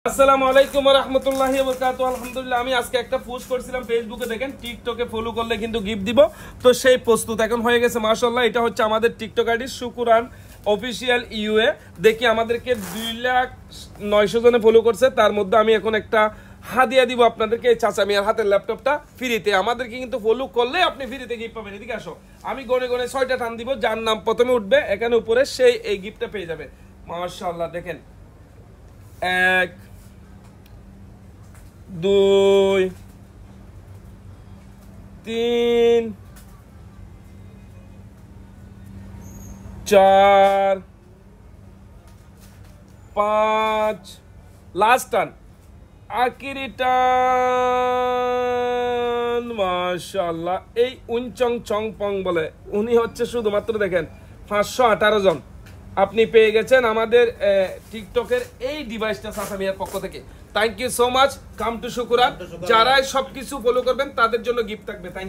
আসসালামু আলাইকুম ওয়া রাহমাতুল্লাহি ওয়া বারাকাতুহু। আলহামদুলিল্লাহ, আমি আজকে একটা পোস্ট করেছিলাম ফেসবুকে, দেখেন টিকটকে ফলো করলে কিন্তু গিফট দিব। তো সেই প্রস্তুত এখন হয়ে গেছে মাশাআল্লাহ। এটা হচ্ছে আমাদের টিকটক আইডি শুকুরান অফিশিয়াল ইউএ। দেখি আমাদেরকে 2,09,000 জনে ফলো করছে, তার মধ্যে আমি এখন একটা হাদিয়া দিব আপনাদেরকে, এই চাচা মিয়ার হাতের ল্যাপটপটা ফ্রিতে। আমাদেরকে কিন্তু ফলো করলে আপনি ফ্রিতে গিফট পাবেন। এদিকে আসো, আমি গনে গনে 6টা টান দিব, যার নাম প্রথমে উঠবে এখানে উপরে সেই এই গিফটটা পেয়ে যাবে মাশাআল্লাহ। দেখেন 1 2 3 4 5 লাস্ট টান, আকিরি টান মাশাআল্লাহ। এই উনচং চং পং বলে, উনি হচ্ছে শুধুমাত্র দেখেন 518 জন আপনি পেয়ে গেছেন আমাদের টিকটকের এই ডিভাইসটা সাসামিয়ার পক্ষ থেকে। Thank you so much. কাম টু শুকুরান। যারা সবকিছু ফলো করবেন তাদের জন্য গিফট থাকবে। থ্যাংক